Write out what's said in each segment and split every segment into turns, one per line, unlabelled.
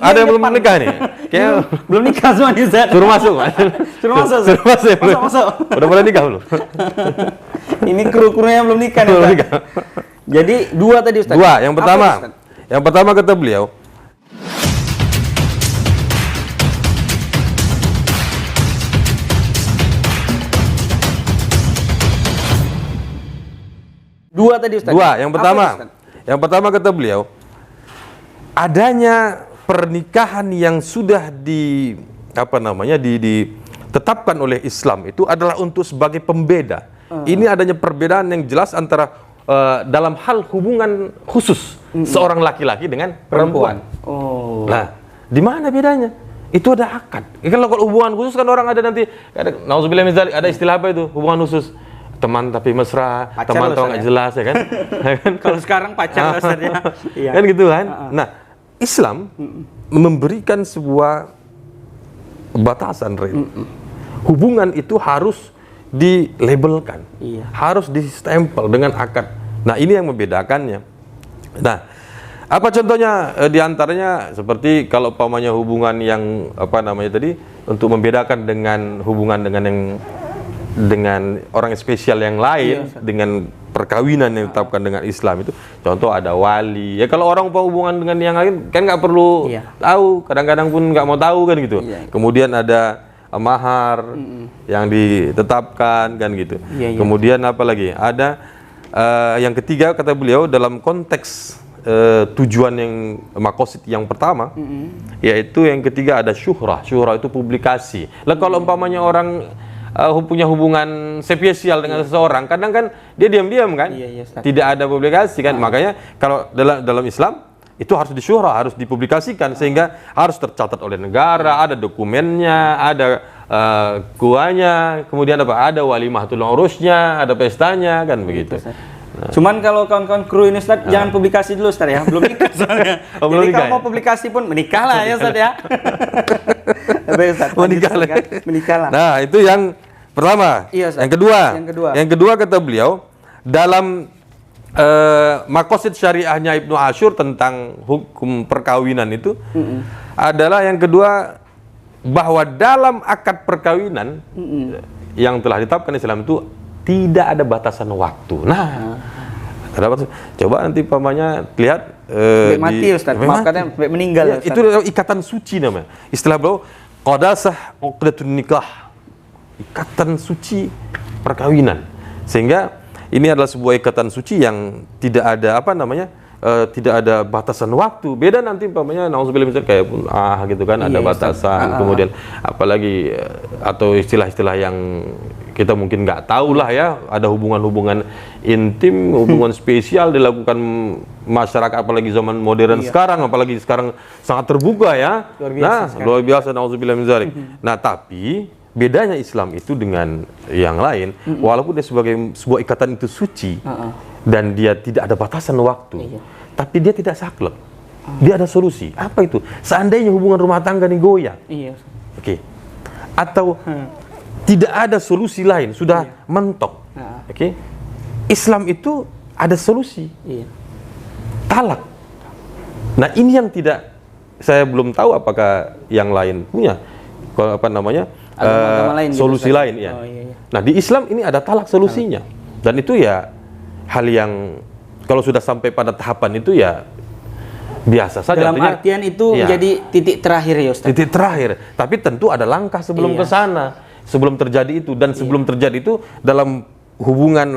ada yang belum menikah nih? Kayak
belum nikah semua nih, Ustaz.
suruh masuk, Mas.
Suruh masuk, Ustaz.
Suruh masuk.
Masuk.
Udah pada nikah belum?
Ini kru-krunya belum nikah nih,
Belum
Ustaz.
nikah.
Jadi dua tadi, Ustaz.
Dua. Yang
Apa
pertama,
itu, Ustaz?
yang pertama kata beliau,
Dua tadi, Ustaz.
dua. Yang
Apa
pertama,
itu, Ustaz?
yang pertama kata beliau, adanya pernikahan yang sudah ditetapkan oleh Islam itu adalah untuk sebagai pembeda. Ini adanya perbedaan yang jelas antara dalam hal hubungan khusus seorang laki-laki dengan perempuan.
Oh.
Nah, di mana bedanya? Itu ada akad. Kalau hubungan khusus kan orang ada nanti, nauzubillah min dzalik, ada istilah apa itu? Hubungan khusus. Teman tapi mesra,
Pacar
teman
loh,
tau
Ustaz,
nggak
ya?
jelas ya kan?
Kalau sekarang pacar, Ustaz, ya. Iya.
Kan gitu kan? Nah, Islam memberikan sebuah batasan, hubungan itu harus dilabelkan, harus distempel dengan akad. Nah, ini yang membedakannya. Nah, apa contohnya? Di antaranya seperti kalau umpamanya hubungan yang untuk membedakan dengan hubungan dengan orang spesial yang lain, dengan perkawinan yang ditetapkan dengan Islam itu, contoh ada wali. Ya kalau orang hubungan dengan yang lain kan nggak perlu tahu, kadang-kadang pun nggak mau tahu kan gitu. Kemudian ada mahar yang ditetapkan kan gitu. Kemudian apa lagi? Ada yang ketiga kata beliau dalam konteks tujuan yang makosid yang pertama, yaitu yang ketiga ada syuhrah. Syuhrah itu publikasi. Lah kalau umpamanya orang punya hubungan spesial dengan seseorang, kadang kan dia diam-diam kan, tidak ada publikasi kan. Makanya kalau dalam Islam itu harus disyuhrah, harus dipublikasikan sehingga harus tercatat oleh negara, ada dokumennya, ada kuanya, kemudian ada walimatul urusnya, ada pestanya kan begitu.
Nah. Cuman kalau kawan-kawan kru ini, Ustaz, jangan publikasi dulu, Ustaz, ya. Belum nikah soalnya.
Belum
Jadi
nikah,
kalau mau publikasi pun menikah lah ya, Ustaz, ya. Menikah lah.
Nah, itu yang pertama.
Ustaz.
Yang kedua kata beliau dalam makosid syariahnya Ibnu Ashur tentang hukum perkawinan itu adalah yang kedua, bahwa dalam akad perkawinan yang telah ditetapkan Islam itu tidak ada batasan waktu. Nah, coba nanti pamannya lihat
mati, Ustaz. Maaf katanya meninggal.
Ya, itu ikatan suci namanya. Istilah beliau qadasah uqdatun nikah. Ikatan suci perkawinan. Sehingga ini adalah sebuah ikatan suci yang tidak ada tidak ada batasan waktu. Beda nanti umpamanya nauzubillah misalnya kayak gitu kan, ada batasan. Kemudian apalagi atau istilah-istilah yang kita mungkin nggak tahu lah ya, ada hubungan-hubungan intim, hubungan spesial dilakukan masyarakat, apalagi zaman modern sekarang, apalagi sekarang sangat terbuka ya. Luar biasa nauzubillah min dzalik. Nah, tapi bedanya Islam itu dengan yang lain, walaupun dia sebagai sebuah ikatan itu suci dan dia tidak ada batasan waktu, tapi dia tidak saklek. Dia ada solusi. Apa itu? Seandainya hubungan rumah tangga ini goyang, oke, atau tidak ada solusi lain, sudah mentok, oke, Islam itu ada solusi, talak. Nah, ini yang tidak, saya belum tahu apakah yang lain punya solusi
gitu,
lain ya. Nah, di Islam ini ada talak solusinya, dan itu ya hal yang kalau sudah sampai pada tahapan itu ya biasa saja.
Dalam artian itu menjadi titik terakhir ya, Ustaz. Titik
terakhir, tapi tentu ada langkah sebelum ke sana, sebelum terjadi itu, dan sebelum terjadi itu dalam hubungan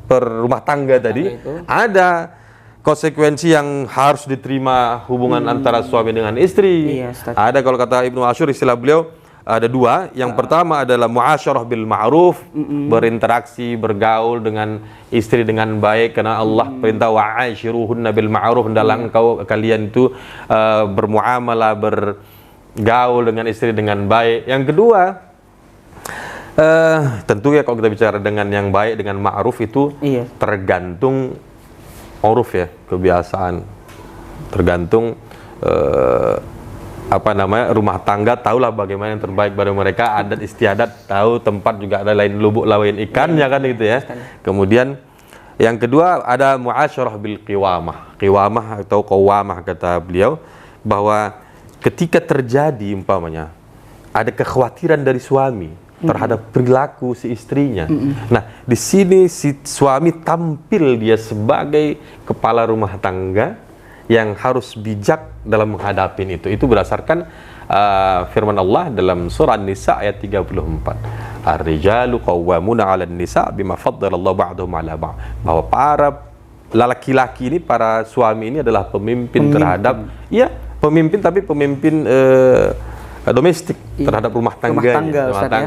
perumah tangga tadi ada konsekuensi yang harus diterima hubungan antara suami dengan istri. Ada, kalau kata Ibnu Ashur, istilah beliau ada dua. Yang pertama adalah muasyarah bil ma'ruf, berinteraksi, bergaul dengan istri dengan baik, karena Allah perintah wa'ashiruhunna bil ma'ruf, hendaklah kalian itu bermuamalah, bergaul dengan istri dengan baik. Yang kedua, tentu ya kalau kita bicara dengan yang baik, dengan ma'ruf itu tergantung uruf ya, kebiasaan, tergantung rumah tangga, tahulah bagaimana yang terbaik pada mereka, adat istiadat, tahu tempat juga ada lain lubuk lain ikannya kan gitu ya. Kemudian yang kedua ada muasyarah bil qiwamah. Qiwamah atau qawamah kata beliau, bahwa ketika terjadi umpamanya ada kekhawatiran dari suami terhadap perilaku si istrinya. Nah, di sini si suami tampil dia sebagai kepala rumah tangga yang harus bijak dalam menghadapi itu. Itu berdasarkan firman Allah dalam surah An-Nisa ayat 34. Ar-rijalu qawwamuna 'alan nisa bima faddalallahu ba'dahum 'ala ba'd. Bahwa para laki-laki ini, para suami ini adalah pemimpin terhadap pemimpin tapi pemimpin domestik terhadap rumah tangga,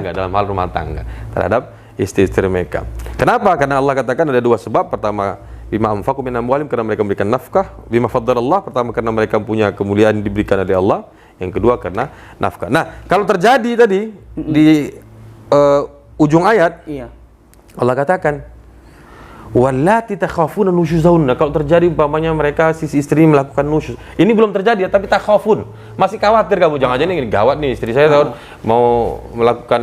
dalam hal rumah tangga terhadap istri-istri mereka. Kenapa? Karena Allah katakan ada dua sebab. Pertama, bima anfaqu min amwalihim, karena mereka memberikan nafkah. Bima faddalallah, pertama karena mereka punya kemuliaan yang diberikan oleh Allah. Yang kedua karena nafkah. Nah, kalau terjadi tadi di ujung ayat, Allah katakan wallati takhafuna nusyuzahunna, kalau terjadi umpamanya mereka si istri melakukan nusyuz. Ini belum terjadi ya, tapi takhafun. Masih khawatir kamu, jangan-jangan ini gawat nih istri saya mau melakukan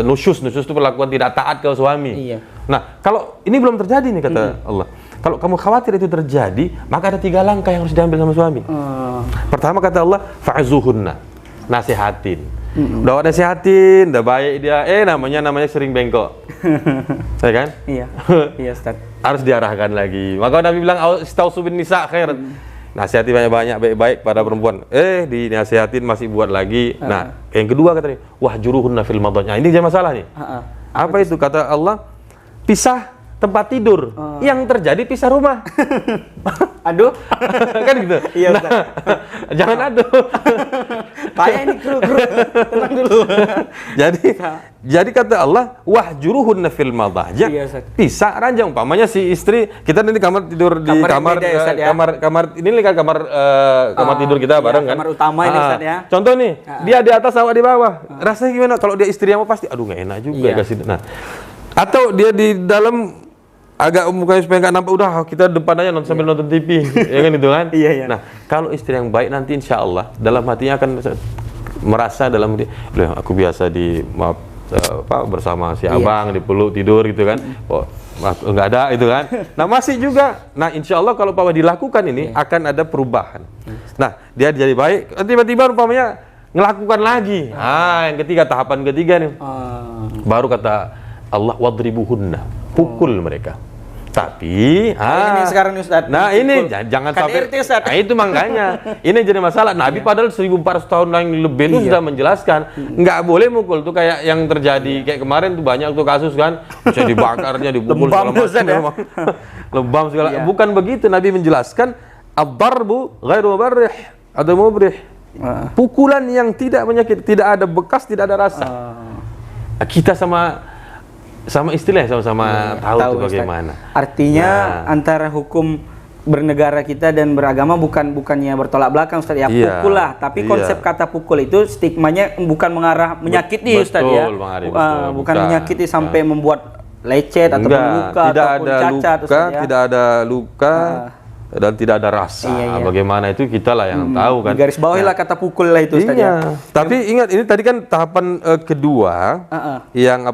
nusyuz itu perlakuan tidak taat ke suami. Nah, kalau ini belum terjadi nih kata Allah. Kalau kamu khawatir itu terjadi, maka ada 3 langkah yang harus diambil sama suami. Pertama kata Allah, fa'zuhunna, nasihatin. Udah nasihatin, udah baik dia, namanya sering bengkok. Ya kan? Iya, Ustaz. Harus diarahkan lagi. Maka Nabi bilang, istausu bin nisa khair. Nasihati banyak-banyak, baik-baik pada perempuan. Dinasihatin masih buat lagi. Nah, yang kedua katanya, wahjuruhunna fil madajah. Ini jadi masalah nih. Apa itu? Kata Allah, pisah tempat tidur. Yang terjadi pisah rumah.
Aduh.
Kan gitu. Iya, nah, jangan aduh.
Kayak ini kru. Tenang dulu.
Jadi kata Allah, wahjuruhunna fil madajah. Pisah ranjang. Umpamanya si istri, kita nanti kamar tidur di kamar ini kan kamar tidur kita bareng kan.
Kamar utama ini Ustaz ya.
Contoh nih, dia di atas, awak di bawah. Rasanya gimana kalau dia istri yang mau pasti aduh enggak enak juga kasih. Nah, atau dia di dalam agak mukanya supaya nggak nampak, udah kita depan aja sambil nonton TV, ya kan itu kan? Iya. Nah, kalau istri yang baik nanti insya Allah dalam hatinya akan merasa dalam hati, aku biasa bersama si abang dipeluk tidur gitu kan, nggak ada itu kan? Nah masih juga, nah insya Allah kalau Papa dilakukan ini akan ada perubahan. Nah dia jadi baik, tiba-tiba umpamanya ngelakukan lagi. Yang ketiga, tahapan ketiga nih, baru kata Allah wadribuhunna, pukul mereka. Tapi
ini sekarang nih Ustaz.
Nah ini jangan sampai nah, itu makanya ini jadi masalah. Nabi padahal 1400 tahun yang lebih itu sudah menjelaskan nggak boleh mukul tuh, kayak yang terjadi kayak kemarin tuh banyak tuh kasus kan, bisa dibakarnya, dipukul segala macam, lebam segala. Bukan begitu, Nabi menjelaskan ad-darbu ghairu mubarrih atau mubrih. Pukulan yang tidak menyakiti, tidak ada bekas, tidak ada rasa. Kita sama istilah sama-sama tahu bagaimana.
Artinya antara hukum bernegara kita dan beragama bukannya bertolak belakang Ustaz ya. Pukul lah, tapi konsep kata pukul itu stigmanya bukan mengarah menyakiti Ustaz ya. Bukan menyakiti sampai membuat lecet atau luka ataupun cacat Ustaz ya.
Tidak ada luka dan tidak ada rasa. Bagaimana itu kita lah yang tahu kan.
Garis bawahi lah kata pukul lah itu Ustaz ya.
Tapi ingat ini tadi kan tahapan kedua yang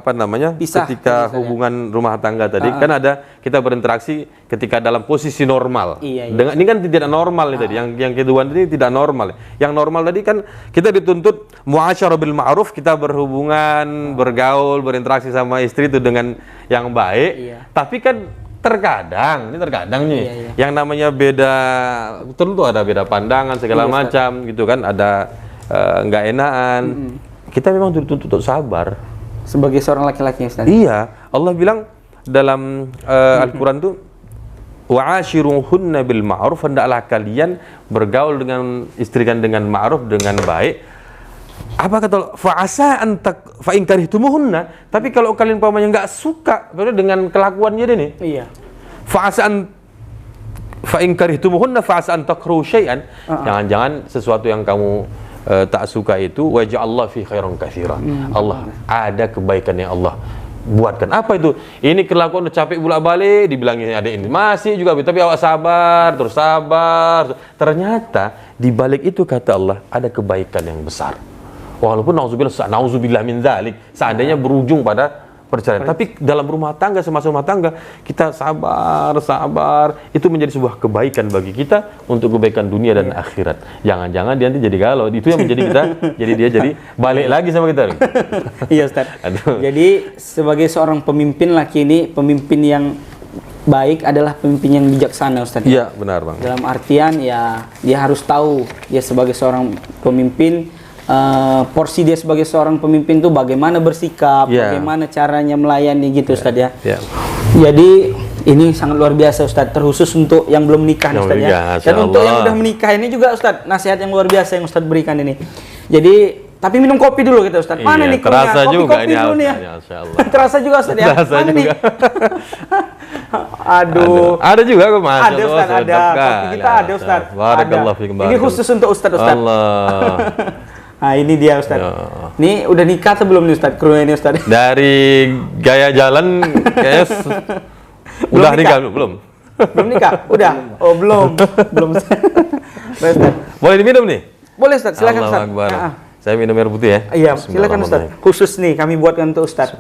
ketika hubungan rumah tangga tadi kan ada kita berinteraksi ketika dalam posisi normal. Dengan ini kan tidak normal nih tadi. Yang kedua ini tidak normal. Yang normal tadi kan kita dituntut muasyarah bil ma'ruf, kita berhubungan, bergaul, berinteraksi sama istri itu dengan yang baik. Tapi kan terkadang nih yang namanya beda, tentu ada beda pandangan segala macam gitu kan, ada nggak enakan. Kita memang dituntut untuk sabar
sebagai seorang laki-laki Ustaz.
Iya, Allah bilang dalam Al-Quran tuh wa'ashiruhunna bil ma'ruf, hendaklah kalian bergaul dengan istri kan dengan ma'ruf, dengan baik. Apa kata fa'asa antak fa in karihtumuhunna, tapi kalau kalian pamannya nggak suka dengan kelakuannya dia nih, fa'asa an fa in karihtumuhunna fa'asa an takru syai'an, jangan-jangan sesuatu yang kamu tak suka itu waja'allahu fi khairan katsira, Allah ada kebaikan yang Allah buatkan. Apa itu? Ini kelakuan udah capek bolak-balik, dibilangin ada ini masih juga, tapi awak sabar, terus sabar. Ternyata di balik itu kata Allah ada kebaikan yang besar. Walaupun nauzubillah min dzalik, seandainya berujung pada perceraian. Tapi dalam rumah tangga, semasa rumah tangga, kita sabar, itu menjadi sebuah kebaikan bagi kita untuk kebaikan dunia dan akhirat. Jangan-jangan dia nanti jadi galau, itu yang menjadi kita, jadi dia jadi balik lagi sama kita.
Iya Ustaz. Jadi sebagai seorang pemimpin laki ini, pemimpin yang baik adalah pemimpin yang bijaksana Ustaz.
Iya, benar Bang.
Dalam artian ya dia harus tahu dia sebagai seorang pemimpin, porsi dia sebagai seorang pemimpin tuh bagaimana bersikap, bagaimana caranya melayani gitu Ustaz ya. Jadi ini sangat luar biasa Ustaz, terkhusus untuk yang belum menikah Ustaz ya. Dan untuk yang udah menikah ini juga Ustaz, nasihat yang luar biasa yang Ustaz berikan ini. Jadi tapi minum kopi dulu kita Ustaz. Mana nih
terasa juga
kopi
ini
dulu nih ya.
Terasa
juga Ustaz ya.
Terasa
mana
juga.
nih? Aduh.
Ada juga kok Mas.
Ada Ustaz, ada. Kopi kita ada Ustaz.
Barakallahu fiikum.
Ini khusus untuk Ustaz.
Allah.
Nah, ini dia Ustaz. Ini udah nikah atau belum nih Ustaz? Kru ini Ustaz.
Dari gaya jalan kayaknya udah nikah belum?
Belum nikah? Udah. Oh, belum. Belum.
Boleh diminum nih?
Boleh Ustaz, silakan Ustaz.
Saya minum air putih ya.
Iya, silakan Ustaz. Khusus nih kami buatkan untuk Ustaz.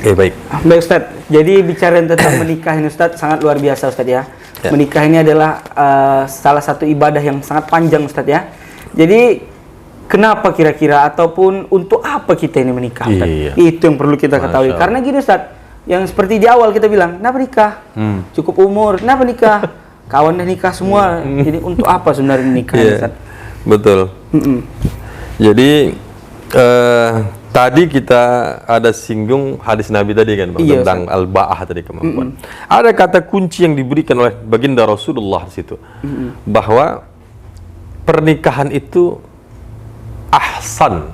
Oke, baik.
Baik Ustaz. Jadi bicara tentang menikah ini Ustaz sangat luar biasa Ustaz ya. Menikah ini adalah salah satu ibadah yang sangat panjang Ustaz ya. Jadi kenapa kira-kira ataupun untuk apa kita ini menikah Ustaz? Itu yang perlu kita ketahui. Karena gini Ustaz, yang seperti di awal kita bilang, kenapa nikah? Cukup umur, kenapa nikah? Kawan dah nikah semua. Jadi untuk apa sebenarnya nikah Ustaz?
Betul. Jadi tadi kita ada singgung hadis Nabi tadi kan Bang, tentang al-ba'ah tadi, kemampuan. Ada kata kunci yang diberikan oleh baginda Rasulullah di situ, bahwa pernikahan itu ahsan